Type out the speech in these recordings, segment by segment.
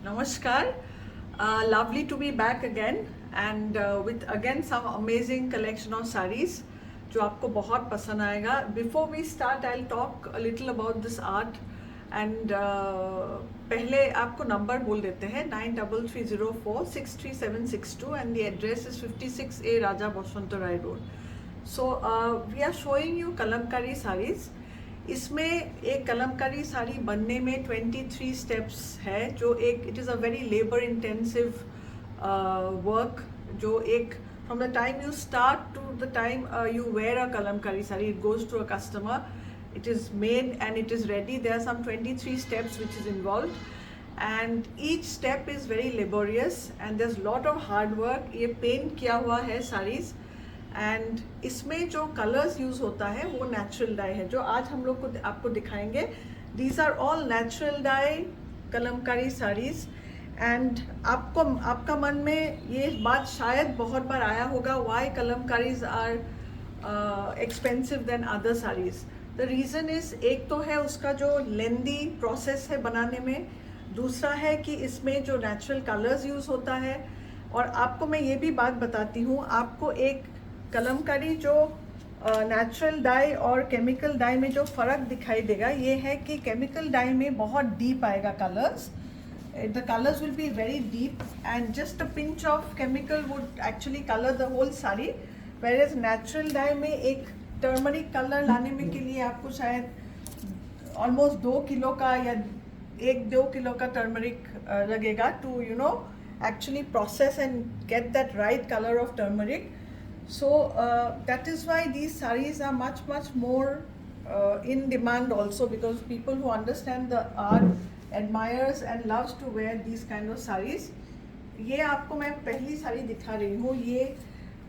Namaskar. Lovely to be back again and with again some amazing collection of sarees जो आपको बहुत पसंद आएगा. Before we start, I'll talk a little about this art and पहले आपको number बोल देते हैं 9330463762 and the address is 56A Raja Boswanta Rai Road. So we are showing you Kalamkari sarees. इसमें एक कलमकारी साड़ी बनने में 23 स्टेप्स है जो एक it is a very labour intensive work जो एक from the time you start to the time you wear a Kalamkari sari it goes to a customer it is made and it is ready. There are some 23 steps which is involved and each step is very laborious and there's lot of hard work. ये paint किया हुआ है sarees and इसमें जो colours use होता है वो natural die है जो आज हम लोग को आपको दिखाएंगे. These are all natural dye Kalamkari saris and आपका मन में ये बात शायद बहुत बार आया होगा why Kalamkaris are expensive than other saris. The reason is एक तो है उसका जो लेंदी प्रोसेस है बनाने में, दूसरा है कि इसमें जो नेचुरल कलर्स यूज़ होता है. और आपको मैं ये भी बात बताती हूँ, आपको एक कलमकारी जो नेचुरल डाई और केमिकल डाई में जो फ़र्क दिखाई देगा ये है कि केमिकल डाई में बहुत डीप आएगा colours. The colours will be very deep and just a pinch of chemical would actually colour the whole sari. Whereas natural dye में एक टर्मरिक कलर लाने में के लिए आपको शायद ऑलमोस्ट 2 किलो का या 1-2 किलो का टर्मरिक लगेगा to actually process and get that right color of turmeric. So that is why these sarees are much more in demand also, because people who understand the art admires and loves to wear these kind of sarees. ये आपको मैं पहली साड़ी दिखा रही हूँ. ये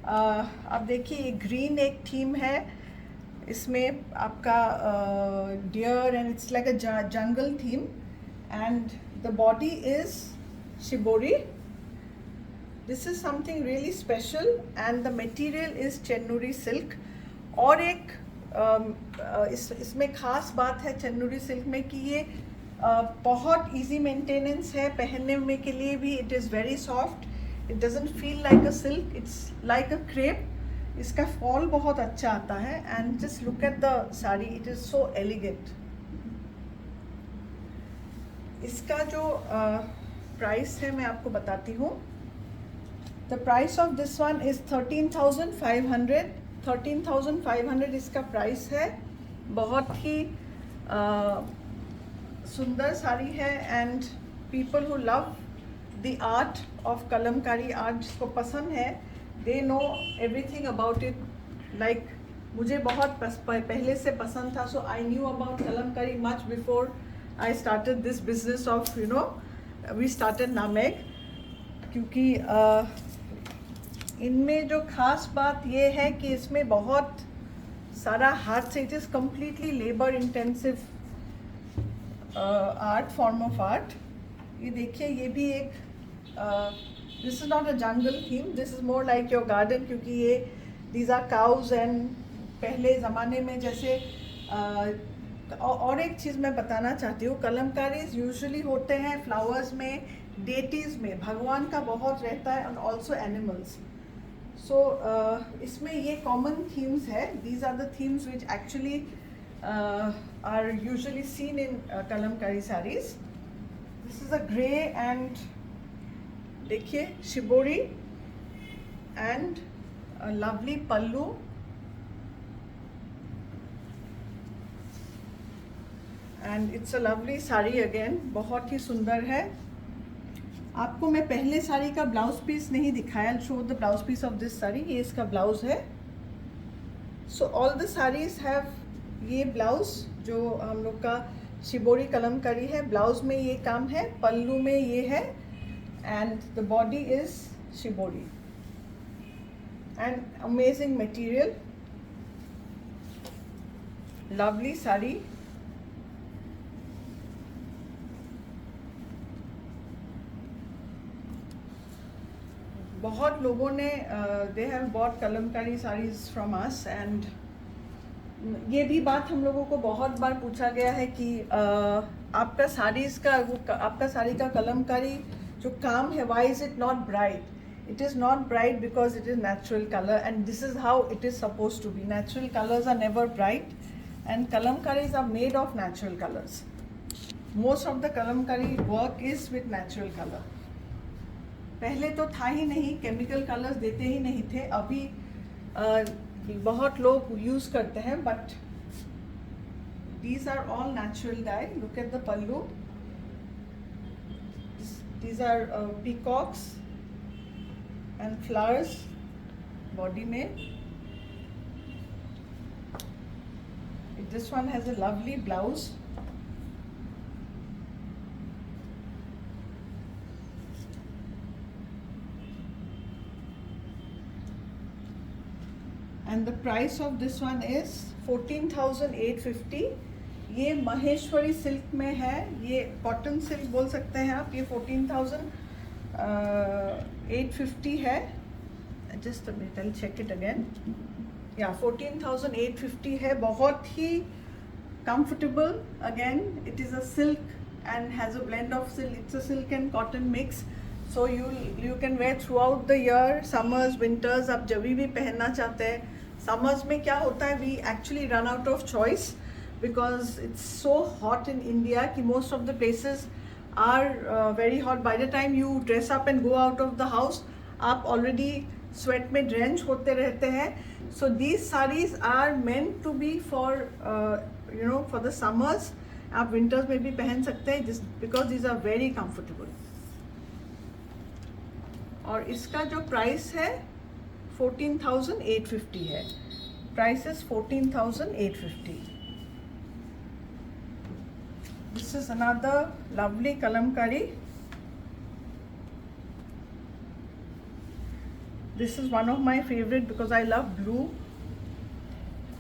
आप देखिए ये ग्रीन एक थीम है, इसमें आपका deer and it's like a jungle theme and the body is shibori. This is something really special and the material is Chennuri silk. और एक इसमें ख़ास बात है चेन्नूरी सिल्क में कि ये बहुत इजी मेंटेनेंस है पहनने में के लिए भी. It is very soft, it doesn't feel like a silk, it's like a crepe. इसका फॉल बहुत अच्छा आता है and just look at the sari, it is so elegant. इसका जो प्राइस है मैं आपको बताती हूँ. The price of this one is 13,500. 13,500 इसका प्राइस है. बहुत ही सुंदर साड़ी है and people who love the art of Kalamkari art, जिसको पसंद है, they know everything about it. Like मुझे बहुत पहले से पसंद था, so I knew about Kalamkari much before I started this business of we started नामेक. क्योंकि इनमें जो ख़ास बात ये है कि इसमें बहुत सारा हाथ से, it is completely labour intensive art, form of art. ये देखिए ये भी एक this is not a jungle theme, this is more like your garden. क्योंकि ये दीज आर काउज एंड पहले ज़माने में जैसे और एक चीज़ मैं बताना चाहती हूँ, कलमकारीज यूजुअली होते हैं फ्लावर्स में, डेटीज़ में भगवान का बहुत रहता है एंड ऑल्सो एनिमल्स. सो इसमें ये कॉमन थीम्स है. These are the themes which actually are usually seen in Kalamkari saris. This is a grey and देखिए shibori and lovely pallu. And it's a lovely sari again, बहुत ही सुंदर है. आपको मैं पहले साड़ी का ब्लाउज पीस नहीं दिखाया. I show the blouse piece of this sari. ये इसका ब्लाउज है. So all the saris have ये ब्लाउज जो हम लोग का शिबोरी कलमकारी है. ब्लाउज में ये काम है, पल्लू में ये है and the body is shibori and amazing material, lovely sari. बहुत लोगों ने they have bought Kalamkari saris from us and ये भी बात हम लोगों को बहुत बार पूछा गया है कि आपका साड़ीज का आपका साड़ी का कलमकारी जो काम है, why is it not bright? It is not bright because it is natural color, and this is how it is supposed to be. Natural colors are never bright, and kalamkaris are made of natural colors. Most of the kalamkari work is with natural color. पहले तो था ही नहीं, chemical colours देते ही नहीं थे. अभी बहुत लोग यूज करते हैं, but these are all natural dye. Look at the pallu. These are peacocks and flowers body में. This one has a lovely blouse. And the price of this one is 14,850. ये महेश्वरी सिल्क में है, ये cotton silk बोल सकते हैं आप. ये 14,850 है. Just I'll check it again. या 14,850 है. बहुत ही comfortable. Again, it is a silk and has a blend of silk. It's a silk and cotton mix. So you can wear throughout the year, summers, winters. आप जब भी पहनना चाहते हैं. Summers में क्या होता है, we actually run out of choice because it's so hot in India कि most of the places are very hot. By the time you dress up and go out of the house, आप already sweat में drench होते रहते हैं. So these sarees are meant to be for for the summers. आप winters में भी पहन सकते हैं just because these are very comfortable. और इसका जो price है 14,850 है. Price is 14,850. This is another lovely kalamkari. This is one of my favorite because I love blue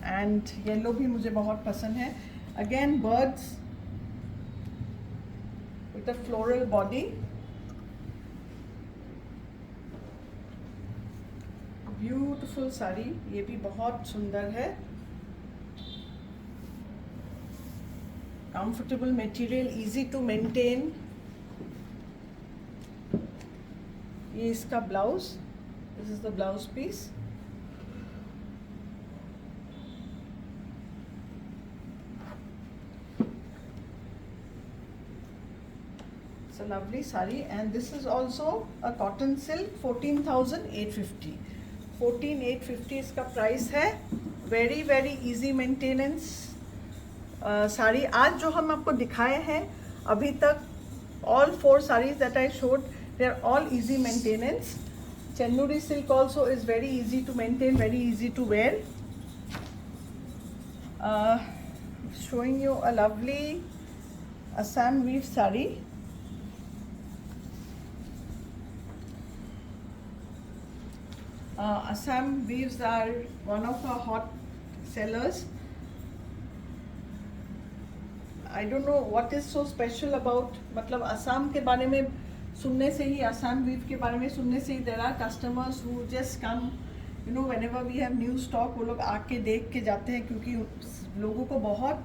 and yellow भी मुझे बहुत पसंद है. Again birds with a floral body. Beautiful sari, ये भी बहुत सुंदर है. Comfortable material, easy to maintain. ये इसका blouse, this is the blouse piece. It's a lovely saree and this is also a cotton silk. 14,850. 14,850 इसका प्राइस है. Very very easy maintenance sari. आज जो हम आपको दिखाए हैं अभी तक, all 4 sarees that I showed, they are all easy maintenance. Chennuri silk also is very easy to maintain, very easy to wear. Showing you a lovely Assam weave saree. Assam weaves are one of our hot sellers. I don't know what is so special about, मतलब असम के बारे में सुनने से ही, Assam weave के बारे में सुनने से ही there are customers who just come, whenever we have new stock, वो लोग आके देख के जाते हैं क्योंकि लोगों को बहुत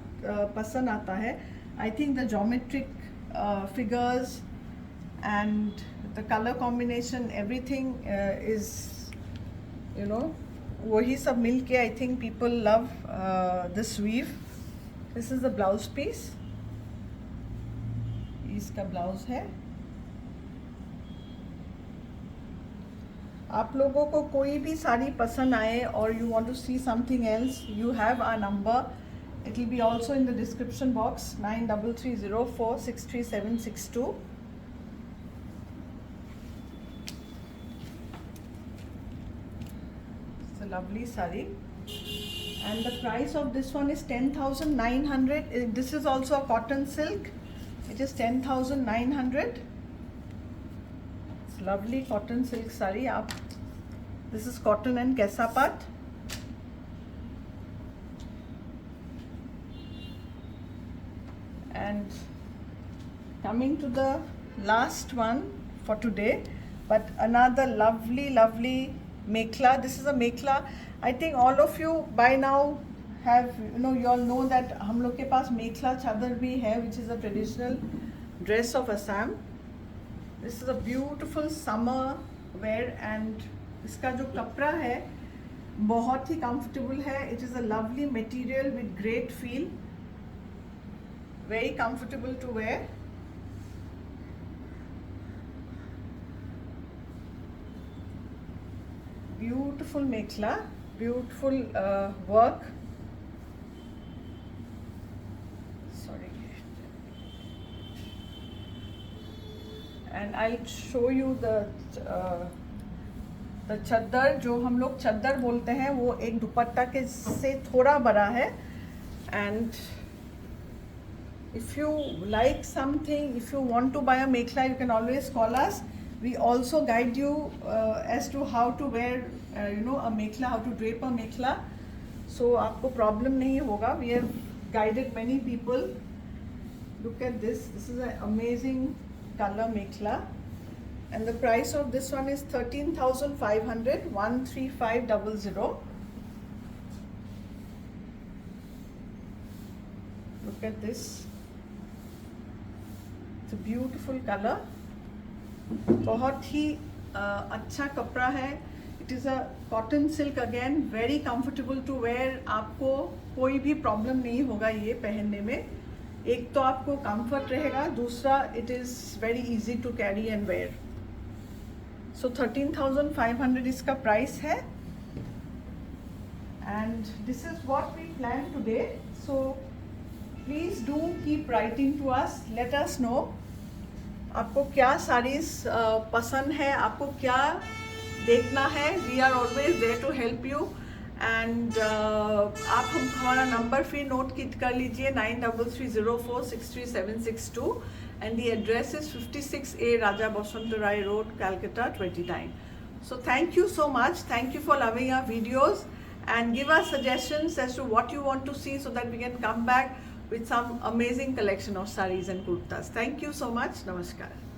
पसंद आता है. I think the geometric figures and the color combination, everything is वही सब मिल के I think people love this weave. This is the blouse piece. इसका ब्लाउज है. आप लोगों को कोई भी साड़ी पसंद आए और you want to see something else, you have our number. It will be also in the description box. 9330463762. Lovely saree, and the price of this one is 10,900. This is also a cotton silk. It is 10,900. It's lovely cotton silk saree. This is cotton and kesapat. And coming to the last one for today, but another lovely mekhla. This is a mekhla. I think all of you by now have, you all know that हम लोग के पास मेखला चादर भी है, which is a traditional dress of Assam. This is a beautiful summer wear and इसका जो कपड़ा है बहुत ही comfortable है. It is a lovely material with great feel, very comfortable to wear. Beautiful mekhla, beautiful work. Sorry. And I'll show you the चद्दर, जो हम लोग चद्दर बोलते हैं, वो एक दुपट्टा के से थोड़ा बड़ा है. And if you like something, if you want to buy a mekhla, you can always call us. We also guide you as to how to wear, a mekhla, how to drape a mekhla. So आपको problem नहीं होगा. We have guided many people. Look at this. This is an amazing color mekhla. And the price of this one is 13,500, 13500. Look at this. It's a beautiful color. बहुत ही अच्छा कपड़ा है. It is a cotton silk again, very comfortable to wear. आपको कोई भी problem नहीं होगा ये पहनने में. एक तो आपको कंफर्ट रहेगा, दूसरा it is very easy to carry and wear. So 13,500 इसका प्राइस है. And this is what we planned today. So please do keep writing to us. Let us know आपको क्या साड़ीज पसंद है, आपको क्या देखना है. We are always there to help you. And आप हमारा नंबर फिर नोट कर लीजिए, 9330463762. And the address is 56A Raja Basanta Roy road, Calcutta 29. So thank you so much. Thank you for loving our videos and give us suggestions as to what you want to see so that we can come back with some amazing collection of sarees and kurtas. Thank you so much. Namaskar.